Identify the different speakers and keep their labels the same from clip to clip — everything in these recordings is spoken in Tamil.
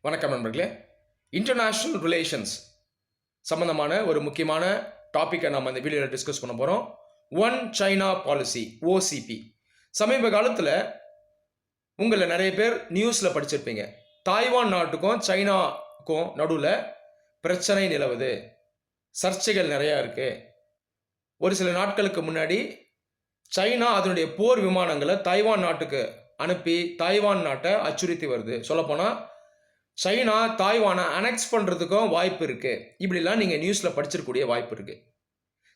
Speaker 1: வணக்கம் நண்பர்களே. இன்டர்நேஷ்னல் ரிலேஷன்ஸ் சம்பந்தமான ஒரு முக்கியமான டாப்பிக்கை நம்ம இந்த வீடியோவில் டிஸ்கஸ் பண்ண போகிறோம். One China policy, OCB. சமீப காலத்தில் உங்களில் நிறைய பேர் நியூஸில் படிச்சிருப்பீங்க. தாய்வான் நாட்டுக்கும் சைனாவுக்கும் நடுவில் பிரச்சனை நிலவுது, சர்ச்சைகள் நிறையா இருக்குது. ஒரு சில நாட்களுக்கு முன்னாடி சைனா அதனுடைய போர் விமானங்களை தாய்வான் நாட்டுக்கு அனுப்பி தாய்வான் நாட்டை அச்சுறுத்தி வருது. சொல்லப்போனால் சைனா தாய்வானை அனெக்ஸ் பண்ணுறதுக்கும் வாய்ப்பு இருக்குது. இப்படிலாம் நீங்கள் நியூஸில் படிச்சிருக்கக்கூடிய வாய்ப்பு இருக்குது.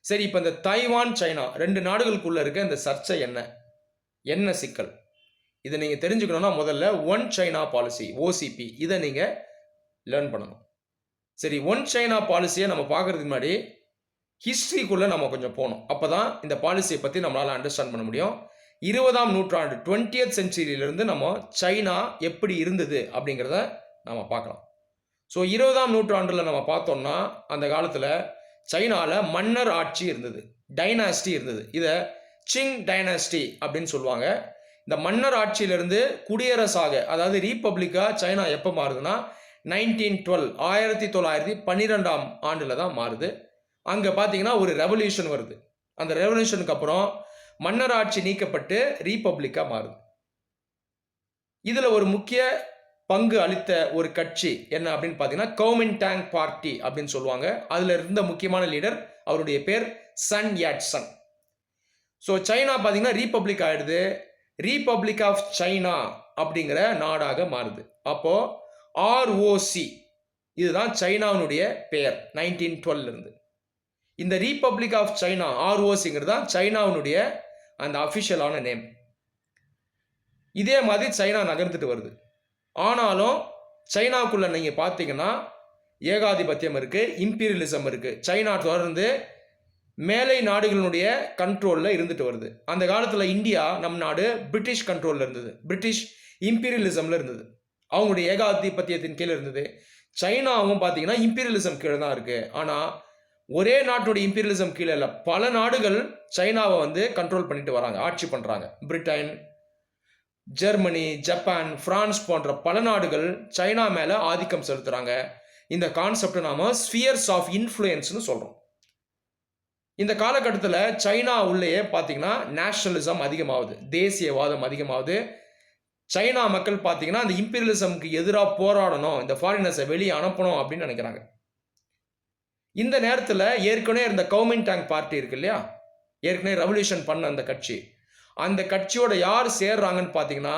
Speaker 1: சரி, இப்போ இந்த தாய்வான் சைனா ரெண்டு நாடுகளுக்குள்ளே இருக்க இந்த சர்ச்சை என்ன சிக்கல், இதை நீங்கள் தெரிஞ்சுக்கணுன்னா முதல்ல ஒன் சைனா பாலிசி, ஓசிபி, இதை நீங்கள் லேர்ன் பண்ணணும். சரி, ஒன் சைனா பாலிசியை நம்ம பார்க்குறதுக்கு முன்னாடி ஹிஸ்ட்ரிக்குள்ளே நம்ம கொஞ்சம் போகணும். அப்போ தான் இந்த பாலிசியை பற்றி நம்மளால் அண்டர்ஸ்டாண்ட் பண்ண முடியும். 20ஆம் நூற்றாண்டு 20th சென்ச்சுரியிலிருந்து நம்ம சைனா எப்படி இருந்தது அப்படிங்கிறத நம்ம பார்க்கலாம். ஸோ 20ஆம் நூற்றாண்டில் நம்ம பார்த்தோம்னா அந்த காலத்தில் சைனாவில் மன்னர் ஆட்சி இருந்தது, டைனாஸ்டி இருந்தது. இதை சிங் டைனாஸ்டி அப்படின்னு சொல்லுவாங்க. இந்த மன்னர் ஆட்சியிலிருந்து குடியரசாக, அதாவது ரீபப்ளிக்காக சைனா எப்போ மாறுதுன்னா 1912, 1912ஆம் ஆண்டில் தான் மாறுது. அங்கே பார்த்தீங்கன்னா ஒரு ரெவல்யூஷன் வருது. அந்த ரெவல்யூஷனுக்கு அப்புறம் மன்னர் ஆட்சி நீக்கப்பட்டு ரீபப்ளிக்காக மாறுது. இதில் ஒரு முக்கிய பங்கு அளித்த ஒரு கட்சி என்ன அப்படின்னு பார்த்தீங்கன்னா குவோமின்டாங் பார்ட்டி அப்படின்னு சொல்லுவாங்க. அதில் இருந்த முக்கியமான லீடர், அவருடைய பேர் Sun Yat Sen. So China பார்த்தீங்கன்னா ரீபப்ளிக் ஆகிடுது. ரீபப்ளிக் ஆஃப் சைனா அப்படிங்கிற நாடாக மாறுது. அப்போது ஆர்ஓசி, இதுதான் சைனாவினுடைய பெயர் 1912 இருந்து. இந்த ரீபப்ளிக் ஆஃப் சைனா, ஆர்ஓசிங்கிறது தான் சைனாவினுடைய அந்த அஃபிஷியலான நேம். இதே மாதிரி சைனா நகர்ந்துட்டு வருது. ஆனாலும் சைனாவுக்குள்ளே நீங்கள் பார்த்தீங்கன்னா ஏகாதிபத்தியம் இருக்குது, இம்பீரியலிசம் இருக்குது. சைனா தொடர்ந்து மேலை நாடுகளினுடைய கண்ட்ரோலில் இருந்துட்டு வருது. அந்த காலத்தில் இந்தியா, நம் நாடு, பிரிட்டிஷ் கண்ட்ரோலில் இருந்தது, பிரிட்டிஷ் இம்பீரியலிசமில் இருந்தது, அவங்களுடைய ஏகாதிபத்தியத்தின் கீழே இருந்தது. சைனாவும் பார்த்தீங்கன்னா இம்பீரியலிசம் கீழே தான் இருக்குது. ஆனால் ஒரே நாட்டுடைய இம்பீரியலிசம் கீழே இல்லை, பல நாடுகள் சைனாவை கண்ட்ரோல் பண்ணிட்டு வராங்க, ஆட்சி பண்ணுறாங்க. பிரிட்டன், ஜெர்மனி, ஜப்பான், பிரான்ஸ் போன்ற பல நாடுகள் சைனா மேலே ஆதிக்கம் செலுத்துகிறாங்க. இந்த கான்செப்டை நாம் ஸ்பியர்ஸ் ஆஃப் இன்ஃப்ளூயன்ஸ்னு சொல்கிறோம். இந்த காலகட்டத்தில் சைனா உள்ளேயே பார்த்தீங்கன்னா நேஷனலிசம் அதிகமாகுது, தேசியவாதம் அதிகமாகுது. சைனா மக்கள் பார்த்தீங்கன்னா அந்த இம்பீரியலிசம்க்கு எதிராக போராடணும், இந்த ஃபாரினர்ஸை வெளியே அனுப்பணும் அப்படின்னு நினைக்கிறாங்க. இந்த நேரத்தில் ஏற்கனவே இருந்த குவோமின்டாங் பார்ட்டி இருக்கு இல்லையா, ஏற்கனவே ரெவல்யூஷன் பண்ண அந்த கட்சி, அந்த கட்சியோட யார் சேர்றாங்கன்னு பார்த்தீங்கன்னா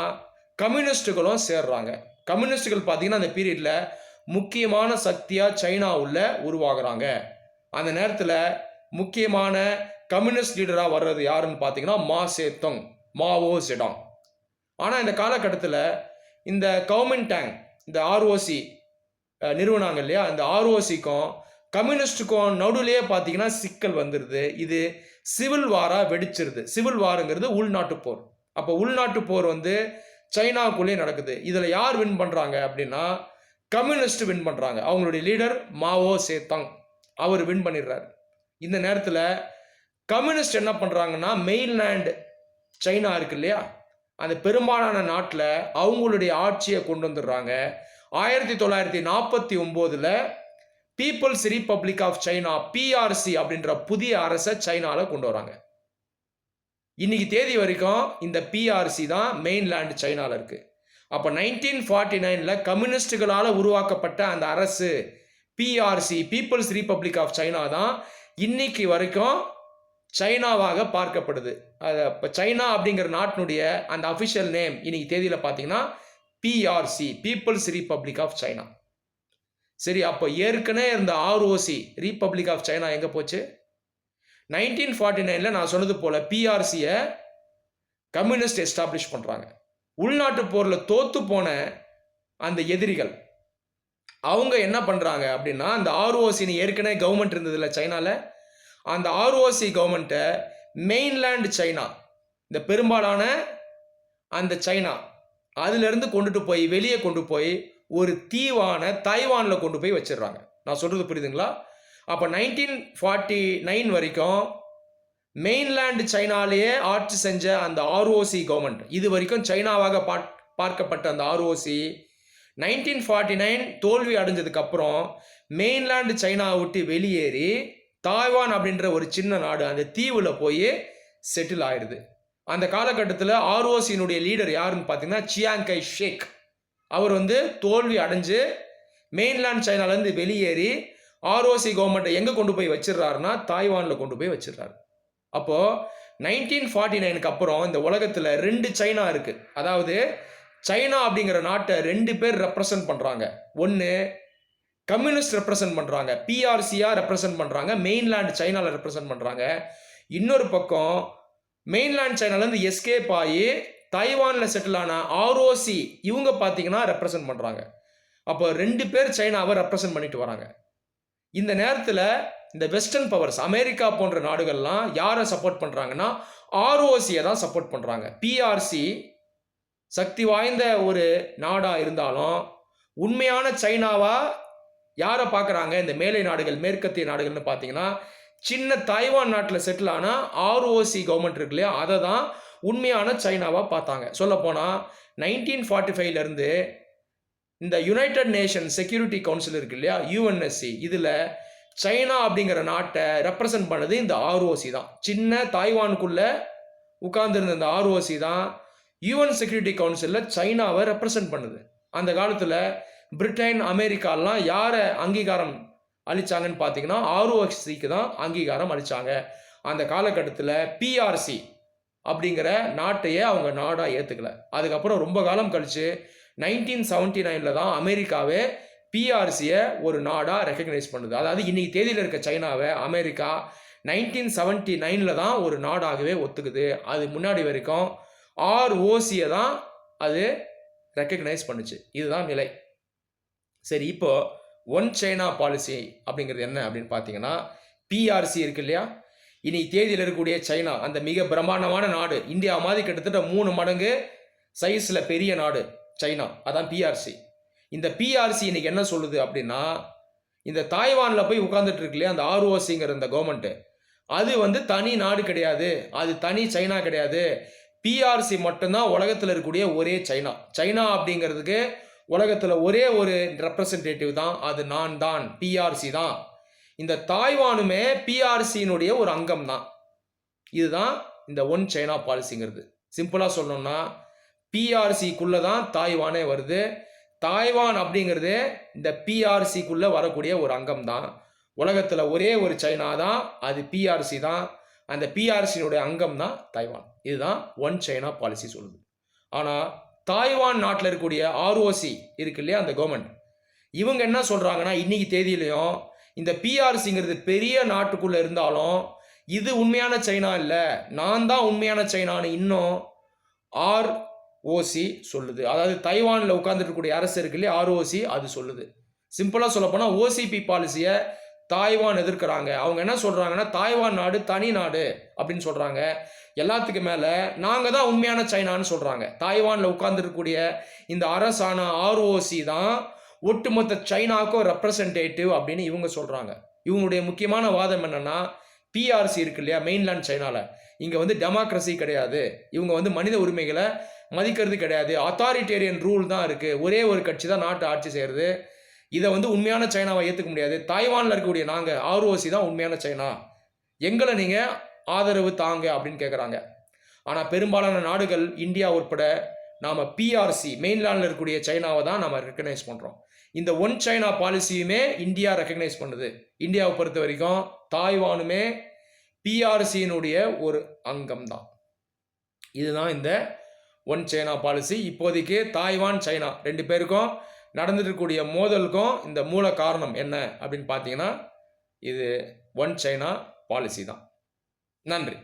Speaker 1: கம்யூனிஸ்டுகளும் சேர்றாங்க. கம்யூனிஸ்டுகள் பார்த்தீங்கன்னா அந்த பீரியடில் முக்கியமான சக்தியாக சைனா உள்ள உருவாகிறாங்க. அந்த நேரத்தில் முக்கியமான கம்யூனிஸ்ட் லீடராக வர்றது யாருன்னு பார்த்தீங்கன்னா மா சேதுங், மாவோ செடாங். ஆனால் இந்த காலகட்டத்தில் இந்த குவோமின்டாங், இந்த ஆர்ஓசி நிறுவனாங்க இல்லையா, இந்த ஆர்ஓசிக்கும் கம்யூனிஸ்டுக்கும் நடுவுலேயே பார்த்தீங்கன்னா சிக்கல் வந்துடுது. இது சிவில் வாராக வெடிச்சிருது. சிவில் வாருங்கிறது உள்நாட்டு போர். அப்போ உள்நாட்டு போர் சைனாவுக்குள்ளேயே நடக்குது. இதில் யார் வின் பண்ணுறாங்க அப்படின்னா கம்யூனிஸ்ட் வின் பண்ணுறாங்க. அவங்களுடைய லீடர் மாவோ சேதுங், அவர் வின் பண்ணிடுறாரு. இந்த நேரத்தில் கம்யூனிஸ்ட் என்ன பண்ணுறாங்கன்னா மெயின்லேண்ட் சைனா இருக்கு இல்லையா, அந்த பெரும்பாலான நாட்டில் அவங்களுடைய ஆட்சியை கொண்டு வந்துடுறாங்க. 1949 people's republic of China, PRC அப்படின்ற புதிய அரசை சைனாவில் கொண்டு வராங்க. இன்னைக்கு தேதி வரைக்கும் இந்த பிஆர்சி தான் மெயின்லேண்ட் சைனாவில் இருக்கு. அப்போ 1949 கம்யூனிஸ்டுகளால் உருவாக்கப்பட்ட அந்த அரசு PRC, people's republic of China தான் இன்னைக்கு வரைக்கும் சைனாவாக பார்க்கப்படுது. இப்போ சைனா அப்படிங்கிற நாட்டினுடைய அந்த அஃபிஷியல் நேம் இன்னைக்கு தேதியில் பார்த்தீங்கன்னா PRC, people's republic of China. சரி, அப்போ ஏற்கனவே இருந்த ஆர்ஓசி, ரீபப்ளிக் ஆஃப் சைனா எங்கே போச்சு? 1949 நான் சொன்னது போல பிஆர்சியை கம்யூனிஸ்ட் எஸ்டாப்ளிஷ் பண்ணுறாங்க. உள்நாட்டு போரில் தோத்து போன அந்த எதிரிகள் அவங்க என்ன பண்ணுறாங்க அப்படின்னா, அந்த ஆர்ஓசின்னு ஏற்கனவே கவர்மெண்ட் இருந்ததில்ல சைனாவில், அந்த ஆர்ஓசி கவர்மெண்ட்டை மெயின்லேண்ட் சைனா, இந்த பெரும்பாலான அந்த சைனா அதிலிருந்து வெளியே கொண்டு போய் ஒரு தீவான தைவானில் கொண்டு போய் வச்சிடுறாங்க. நான் சொல்கிறது புரியுதுங்களா? அப்போ 1949 வரைக்கும் மெயின்லேண்ட் சைனாலேயே ஆட்சி செஞ்ச அந்த ஆர்ஓசி கவர்மெண்ட், இது வரைக்கும் சைனாவாக பார்க்கப்பட்ட அந்த ஆர்ஓசி 1949 தோல்வி அடைஞ்சதுக்கப்புறம் மெயின்லேண்டு சைனாவை விட்டு வெளியேறி தாய்வான் அப்படின்ற ஒரு சின்ன நாடு அந்த தீவில் போய் செட்டில் ஆயிடுது. அந்த காலகட்டத்தில் ஆர்ஓசியினுடைய லீடர் யாருன்னு பார்த்தீங்கன்னா சியாங் கை ஷேக். அவர் தோல்வி அடைஞ்சு மெயின்லேண்ட் சைனாலேருந்து வெளியேறி ஆர்ஓசி கவர்மெண்ட்டை எங்கே கொண்டு போய் வச்சிடறாருன்னா தாய்வானில் கொண்டு போய் வச்சிடறாரு. அப்போது 1949க்கு அப்புறம் இந்த உலகத்தில் 2 சைனா இருக்குது. அதாவது சைனா அப்படிங்கிற நாட்டை 2 பேர் ரெப்ரசன்ட் பண்ணுறாங்க. ஒன்று கம்யூனிஸ்ட் ரெப்ரசன்ட் பண்ணுறாங்க, பிஆர்சியாக ரெப்ரசன்ட் பண்ணுறாங்க, மெயின்லேண்ட் சைனாவில் ரெப்ரசன்ட் பண்ணுறாங்க. இன்னொரு பக்கம் மெயின்லேண்ட் சைனாலேருந்து எஸ்கேப் ஆகி தைவானில் செட்டில் ஆன ஆர்ஓசி இவங்க பார்த்தீங்கன்னா ரெப்ரசன்ட் பண்ணுறாங்க. அப்போ 2 பேர் சைனாவை ரெப்ரசன்ட் பண்ணிட்டு வராங்க. இந்த நேரத்தில் இந்த வெஸ்டர்ன் பவர்ஸ் அமெரிக்கா போன்ற நாடுகள்லாம் யாரை சப்போர்ட் பண்ணுறாங்கன்னா ஆர்ஓசியை தான் சப்போர்ட் பண்ணுறாங்க. பிஆர்சி சக்தி வாய்ந்த ஒரு நாடாக இருந்தாலும் உண்மையான சைனாவா யாரை பார்க்குறாங்க இந்த மேலை நாடுகள், மேற்கத்திய நாடுகள்னு பார்த்தீங்கன்னா சின்ன தாய்வான் நாட்டில் செட்டில் ஆனால் ஆர்ஓசி கவர்மெண்ட் இருக்கு இல்லையா, அதை தான் உண்மையான சைனாவாக பார்த்தாங்க. சொல்லப்போனால் 1945லேருந்து இந்த யுனைடெட் நேஷன் செக்யூரிட்டி கவுன்சில் இருக்கு இல்லையா, யூஎன்எஸ்சி, இதில் சைனா அப்படிங்கிற நாட்டை ரெப்ரசன்ட் பண்ணது இந்த ஆர்ஓசி தான். சின்ன தாய்வானுக்குள்ளே உட்கார்ந்துருந்த இந்த ஆர்ஓசி தான் யூஎன் செக்யூரிட்டி கவுன்சிலில் சைனாவை ரெப்ரசன்ட் பண்ணுது. அந்த காலத்தில் பிரிட்டன், அமெரிக்காலாம் யாரை அங்கீகாரம் அளித்தாங்கன்னு பார்த்தீங்கன்னா ஆர்ஓசிக்கு தான் அங்கீகாரம் அளித்தாங்க. அந்த காலகட்டத்தில் பிஆர்சி அப்படிங்கிற நாட்டையே அவங்க நாடாக ஏற்றுக்கல. அதுக்கப்புறம் ரொம்ப காலம் கழித்து 1979 தான் அமெரிக்காவே பிஆர்சியை ஒரு நாடாக ரெக்கக்னைஸ் பண்ணுது. அதாவது இன்னைக்கு தேதியில் இருக்க சைனாவை அமெரிக்கா 1979 தான் ஒரு நாடாகவே ஒத்துக்குது. அது முன்னாடி வரைக்கும் ஆர்ஓசியை தான் அது ரெக்கக்னைஸ் பண்ணுச்சு. இதுதான் நிலை. சரி, இப்போ ஒன் சைனா பாலிசி அப்படிங்கிறது என்ன அப்படின்னு பார்த்தீங்கன்னா, பிஆர்சி இருக்கு இல்லையா, இன்னைக்கு தேதியில் இருக்கக்கூடிய சைனா அந்த மிக பிரம்மாண்டமான நாடு, இந்தியா மாதிரி கிட்டத்தட்ட 3 மடங்கு சைஸில் பெரிய நாடு சைனா, அதான் பிஆர்சி. இந்த பிஆர்சி இன்னைக்கு என்ன சொல்லுது அப்படின்னா, இந்த தாய்வானில் போய் உட்கார்ந்துட்டு இருக்கு இல்லையா அந்த ஆர்ஓசிங்கிற இந்த கவர்மெண்ட்டு, அது தனி நாடு கிடையாது, அது தனி சைனா கிடையாது. பிஆர்சி மட்டும்தான் உலகத்தில் இருக்கக்கூடிய ஒரே சைனா. சைனா அப்படிங்கிறதுக்கு உலகத்தில் ஒரே ஒரு ரெப்ரசன்டேட்டிவ் தான், அது நான் தான், பிஆர்சி தான். இந்த தாய்வானுமே பிஆர்சியினுடைய ஒரு அங்கம் தான். இதுதான் இந்த ஒன் சைனா பாலிசிங்கிறது. சிம்பிளாக சொல்லணும்னா பிஆர்சிக்குள்ளே தான் தாய்வானே வருது. தாய்வான் அப்படிங்கிறது இந்த பிஆர்சிக்குள்ளே வரக்கூடிய ஒரு அங்கம் தான். உலகத்தில் ஒரே ஒரு சைனா தான், அது பிஆர்சி தான். அந்த பிஆர்சியினுடைய அங்கம் தான் தாய்வான். இதுதான் ஒன் சைனா பாலிசி சொல்லுது. ஆனால் தாய்வான் நாட்டில் இருக்கக்கூடிய ஆர்ஓசி இருக்கு இல்லையா அந்த கவர்மெண்ட், இவங்க என்ன சொல்கிறாங்கன்னா இன்னைக்கு தேதியிலையும் இந்த பிஆர்சிங்கிறது பெரிய நாட்டுக்குள்ளே இருந்தாலும் இது உண்மையான சைனா இல்லை, நான் தான் உண்மையான சைனான்னு இன்னும் ஆர்ஓசி சொல்லுது. அதாவது தைவானில் உட்கார்ந்துட்டு இருக்கக்கூடிய அரசு இருக்கு இல்லையா ஆர்ஓசி, அது சொல்லுது. சிம்பிளாக சொல்லப்போனால் ஓசிபி பாலிசியை தாய்வான் எதிர்க்கிறாங்க. அவங்க என்ன சொல்கிறாங்கன்னா தாய்வான் நாடு தனி நாடு அப்படின்னு சொல்கிறாங்க. எல்லாத்துக்கும் மேலே நாங்கள் தான் உண்மையான சைனான்னு சொல்கிறாங்க. தாய்வானில் உட்கார்ந்துருக்கக்கூடிய இந்த அரசான ஆர்ஓசி தான் ஒட்டுமொத்த சைனாவுக்கும் ரெப்ரசன்டேட்டிவ் அப்படின்னு இவங்க சொல்கிறாங்க. இவங்களுடைய முக்கியமான வாதம் என்னென்னா, பிஆர்சி இருக்கு இல்லையா மெயின்லேண்ட் சைனாவில், இங்கே டெமோக்ரஸி கிடையாது, இவங்க மனித உரிமைகளை மதிக்கிறது கிடையாது, அத்தாரிட்டேரியன் ரூல் தான் இருக்குது, ஒரே ஒரு கட்சி தான் நாட்டை ஆட்சி செய்கிறது, இதை உண்மையான சைனாவை ஏற்றுக்க முடியாது, தாய்வானில் இருக்கக்கூடிய நாங்கள் ஆர்ஓசி தான் உண்மையான சைனா, எங்களை நீங்கள் ஆதரவு தாங்க அப்படின்னு கேட்குறாங்க. ஆனால் பெரும்பாலான நாடுகள் இந்தியா உட்பட நாம் பிஆர்சி மெயின்லேண்டில் இருக்கக்கூடிய சைனாவை தான் நம்ம ரெக்கக்னைஸ் பண்ணுறோம். இந்த ஒன் சைனா பாலிசியுமே இந்தியா ரெக்கக்னைஸ் பண்ணுது. இந்தியாவை பொறுத்த வரைக்கும் தாய்வானுமே பிஆர்சியினுடைய ஒரு அங்கம் தான். இதுதான் இந்த ஒன் சைனா பாலிசி. இப்போதைக்கு தாய்வான் சைனா 2 பேருக்கும் நடந்துட்டு இருக்கக்கூடிய மோதலுக்கும் இந்த மூல காரணம் என்ன அப்படின்னு பார்த்தீங்கன்னா இது ஒன் சைனா பாலிசி தான். நன்றி.